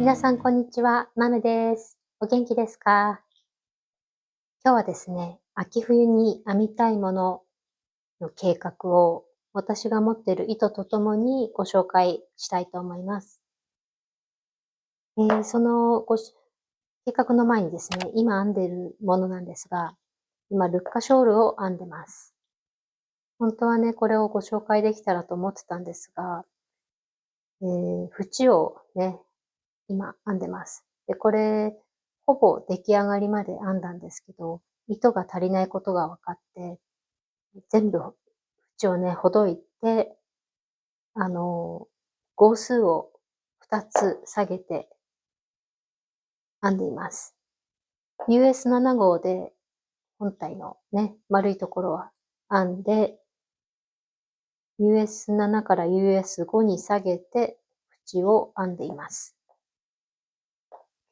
皆さん、こんにちは。マムです。お元気ですか？今日はですね、秋冬に編みたいものの計画を私が持っている糸とともにご紹介したいと思います。その計画の前にですね、今編んでいるものなんですが、今、ルッカショールを編んでます。本当はね、これをご紹介できたらと思ってたんですが、縁をね、今編んでます。で、これ、ほぼ出来上がりまで編んだんですけど、糸が足りないことが分かって、全部縁をね、ほどいて、あの、号数を2つ下げて編んでいます。US7 号で本体のね、丸いところは編んで、US7 から US5 に下げて縁を編んでいます。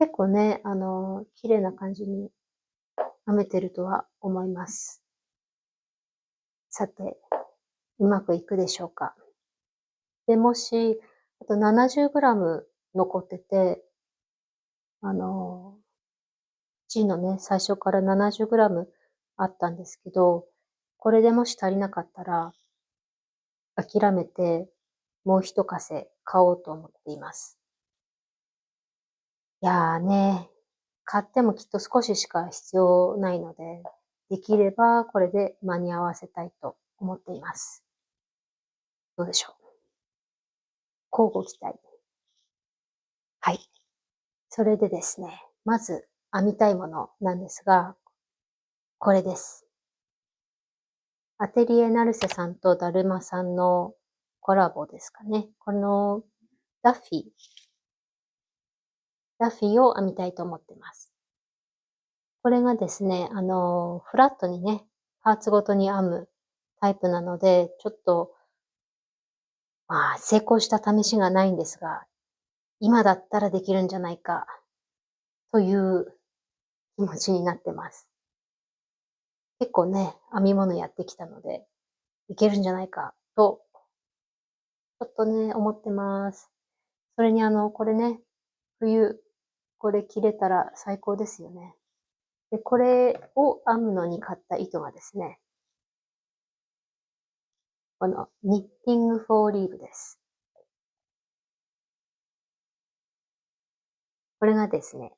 結構ね、綺麗な感じに編めてるとは思います。さて、うまくいくでしょうか。で、もし、あと 70g 残ってて、あの、G のね、最初から 70g あったんですけど、これでもし足りなかったら、諦めて、もう一稼買おうと思っています。いやーね、買ってもきっと少ししか必要ないので、できればこれで間に合わせたいと思っています。どうでしょう。交互期待。はい。それでですね、まず編みたいものなんですが、これです。アテリエナルセさんとだるまさんのコラボですかね。このダッフィを編みたいと思ってます。これがですね、フラットにね、パーツごとに編むタイプなので、ちょっと、まあ、成功した試しがないんですが、今だったらできるんじゃないかという気持ちになってます。結構ね、編み物やってきたので、いけるんじゃないかと、ちょっとね、思ってます。それにこれね、冬、これ着れたら最高ですよね。で、これを編むのに買った糸がですね、このニッティングフォーリーブです。これがですね、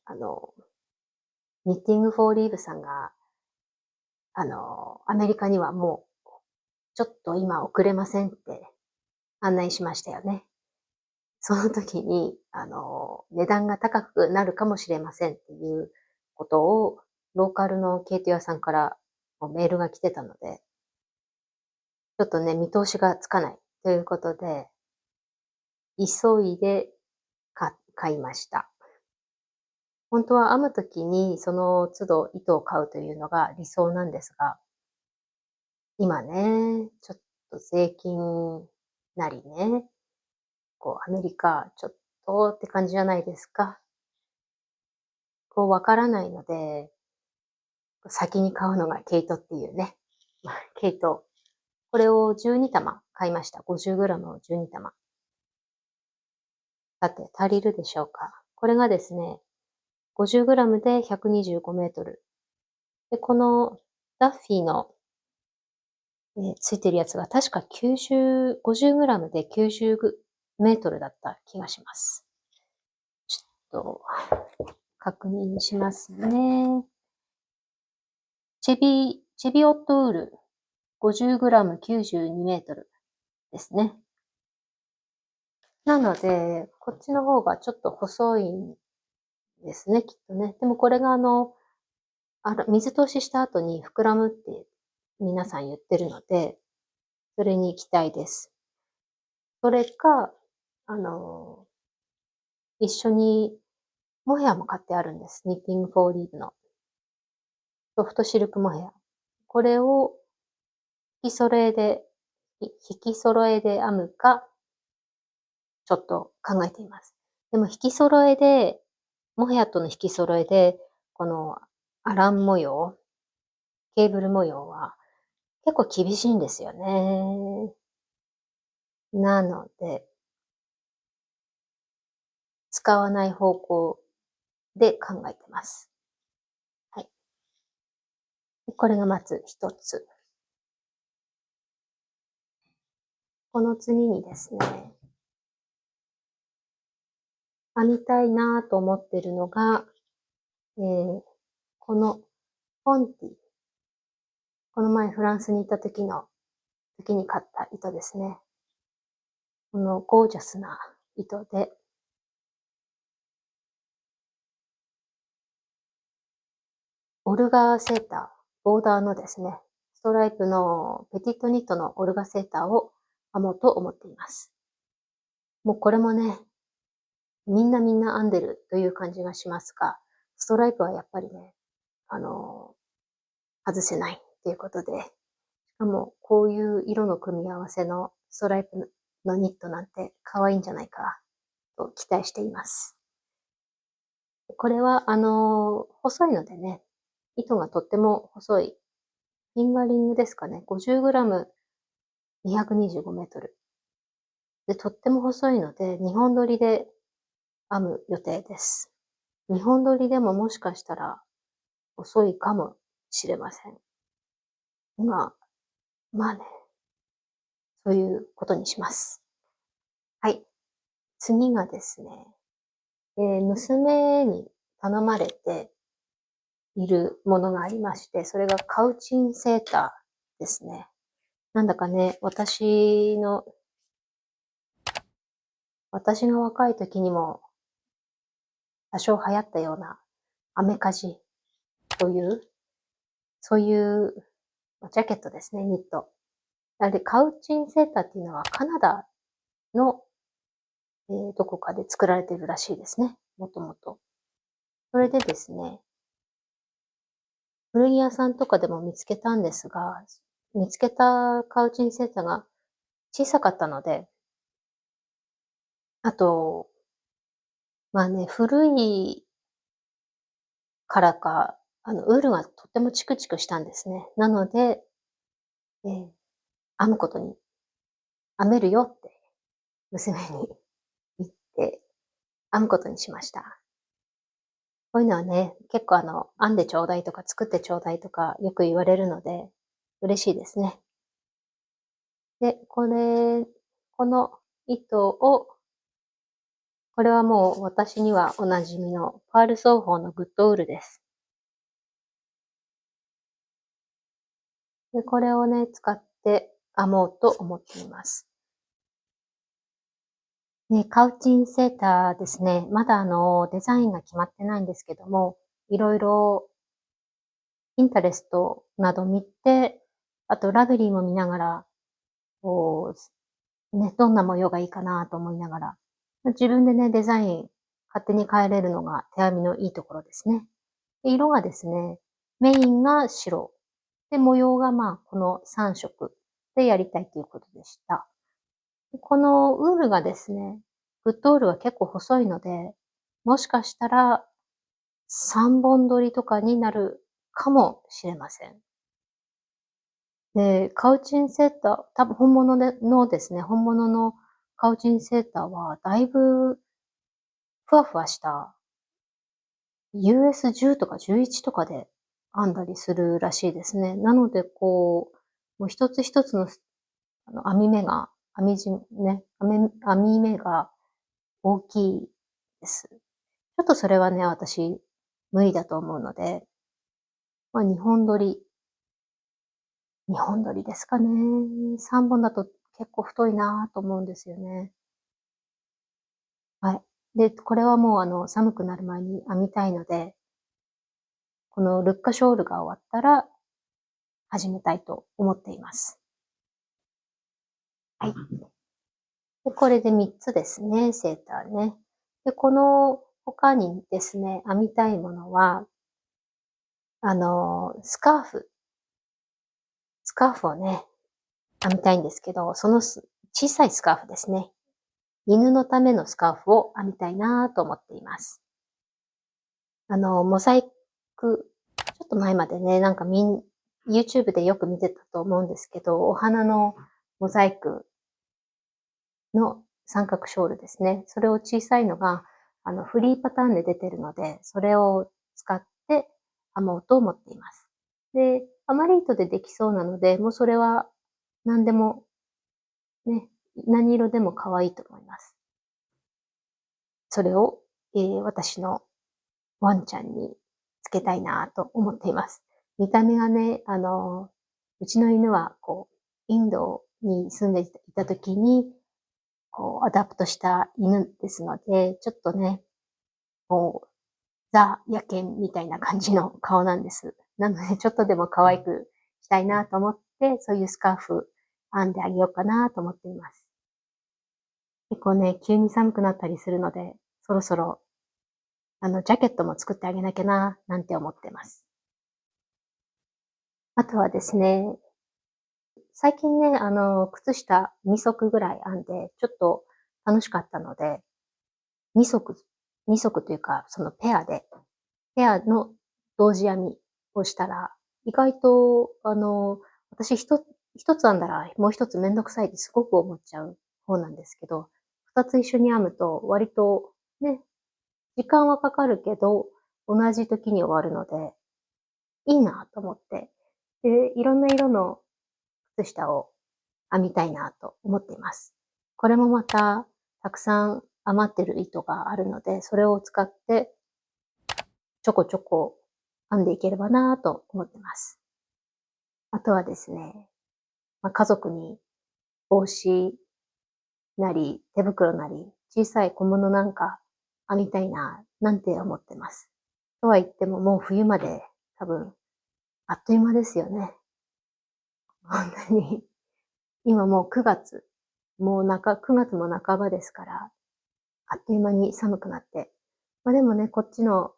ニッティングフォーリーブさんが、アメリカにはもう、ちょっと今遅れませんって案内しましたよね。その時に、値段が高くなるかもしれませんっていうことを、ローカルのケイト屋さんからメールが来てたので、ちょっとね、見通しがつかないということで、急いで買いました。本当は編むときにその都度糸を買うというのが理想なんですが、今ね、ちょっと税金なりね、アメリカちょっとって感じじゃないですか。わからないので、先に買うのが毛糸っていうね。毛糸。これを12玉買いました。50g を12玉。さて、足りるでしょうか。これがですね、50g で125メートル。で、このダッフィーの、ついてるやつが確か50g で90メートルだった気がします。ちょっと確認しますね。チェビオットウール 50g 92メートルですね。なので、こっちの方がちょっと細いんですね、きっとね。でもこれが水通しした後に膨らむって皆さん言ってるので、それに行きたいです。それか、あの、一緒にモヘアも買ってあるんです。ニッティングフォーリーブのソフトシルクモヘア。これを引き揃えで編むか、ちょっと考えています。でも引き揃えで、モヘアとの引き揃えで、このアラン模様、ケーブル模様は結構厳しいんですよね。なので、使わない方向で考えてます。はい。これがまず一つ。この次にですね、編みたいなと思ってるのが、このポンティ。この前フランスに行った時に買った糸ですね。このゴージャスな糸で、オルガセーター、ボーダーのですね、ストライプのペティットニットのオルガセーターを編もうと思っています。もうこれもね、みんな編んでるという感じがしますが、ストライプはやっぱりね、あの、外せないということで、しかもこういう色の組み合わせのストライプのニットなんて可愛いんじゃないかと期待しています。これは細いのでね、糸がとっても細い、フィンガリングですかね、50g 225メートル。で、とっても細いので、2本取りで編む予定です。2本取りでももしかしたら遅いかもしれません。まあね、そういうことにします。はい。次がですね、娘に頼まれているものがありまして、それがカウチンセーターですね。なんだかね、私が若い時にも多少流行ったようなアメカジという、そういうジャケットですね、ニット。なので、カウチンセーターっていうのはカナダの、どこかで作られているらしいですね、もともと。それでですね、古着屋さんとかでも見つけたんですが、見つけたカウチンセーターが小さかったので、あと、まあね、古いからか、ウールがとってもチクチクしたんですね。なので、えー編むことに、編めるよって娘に言って、編むことにしました。こういうのはね、結構編んでちょうだいとか作ってちょうだいとかよく言われるので、嬉しいですね。で、この糸を、これはもう私にはお馴染みのパール奏法のグッドウールです。で、これをね、使って編もうと思っています。ね、カウチンセーターですね。まだデザインが決まってないんですけども、いろいろインタレストなど見て、あとラベリーも見ながら、こね、どんな模様がいいかなと思いながら、自分でね、デザイン勝手に変えれるのが手編みのいいところですね。で、色がですね、メインが白。で、模様がまあ、この3色でやりたいということでした。このウールがですね、グッドウールは結構細いので、もしかしたら3本取りとかになるかもしれません。で、カウチンセーター、多分のですね、本物のカウチンセーターはだいぶふわふわした US10 とか11とかで編んだりするらしいですね。なので、もう一つ一つの編み目が、編み目が大きいです。ちょっとそれはね、私、無理だと思うので、まあ、2本取りですかね。3本だと結構太いなぁと思うんですよね。はい。で、これはもう寒くなる前に編みたいので、このルッカショールが終わったら始めたいと思っています。はい。で、これで3つですね、セーターね。で、この他にですね、編みたいものは、スカーフをね、編みたいんですけど、小さいスカーフですね。犬のためのスカーフを編みたいなと思っています。モザイク、ちょっと前までね、YouTube でよく見てたと思うんですけど、お花のモザイクの三角ショールですね。それを小さいのがフリーパターンで出てるので、それを使って編もうと思っています。で、アマリ糸でできそうなので、もうそれは何でもね、何色でも可愛いと思います。それを、私のワンちゃんにつけたいなと思っています。見た目がね、うちの犬はインドに住んでいた時に、アダプトした犬ですので、ちょっとね、こう、ザ・野犬みたいな感じの顔なんです。なので、ちょっとでも可愛くしたいなと思って、そういうスカーフ編んであげようかなと思っています。結構ね、急に寒くなったりするので、そろそろ、ジャケットも作ってあげなきゃな、なんて思ってます。あとはですね、最近ね、靴下2足ぐらい編んで、ちょっと楽しかったので、2足、2足というか、そのペアの同時編みをしたら、意外と、私一つ編んだらもう一つめんどくさいってすごく思っちゃう方なんですけど、二つ一緒に編むと割とね、時間はかかるけど、同じ時に終わるので、いいなと思って、で、いろんな色の靴下を編みたいなと思っています。これもまた、たくさん余ってる糸があるので、それを使ってちょこちょこ編んでいければなと思ってます。あとはですね、家族に帽子なり、手袋なり、小さい小物なんか編みたいな、なんて思ってます。とは言ってももう冬まで多分、あっという間ですよね。本当に。今もう9月、9月も半ばですから、あっという間に寒くなって。でもね、こっちの、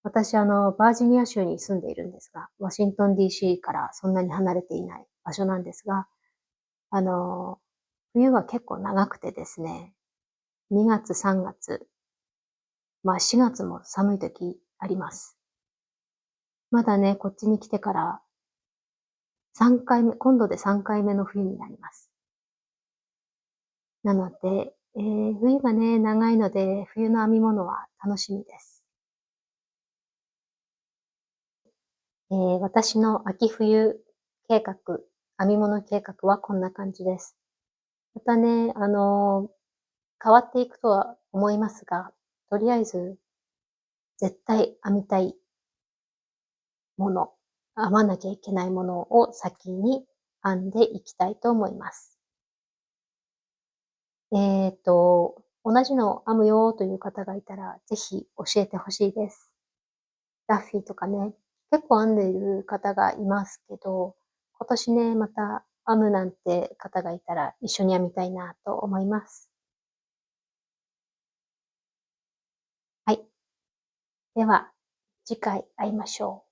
私バージニア州に住んでいるんですが、ワシントン DC からそんなに離れていない場所なんですが、あの、冬は結構長くてですね、2月、3月、4月も寒い時あります。まだね、こっちに来てから3回目、今度で3回目の冬になります。なので、冬がね、長いので、冬の編み物は楽しみです。私の秋冬計画、編み物計画はこんな感じです。またね、変わっていくとは思いますが、とりあえず、絶対編みたいもの、編まなきゃいけないものを先に編んでいきたいと思います。同じの編むよという方がいたら、ぜひ教えてほしいです。ダッフィーとかね、結構編んでいる方がいますけど、今年ね、また編むなんて方がいたら一緒に編みたいなと思います。はい。では、次回会いましょう。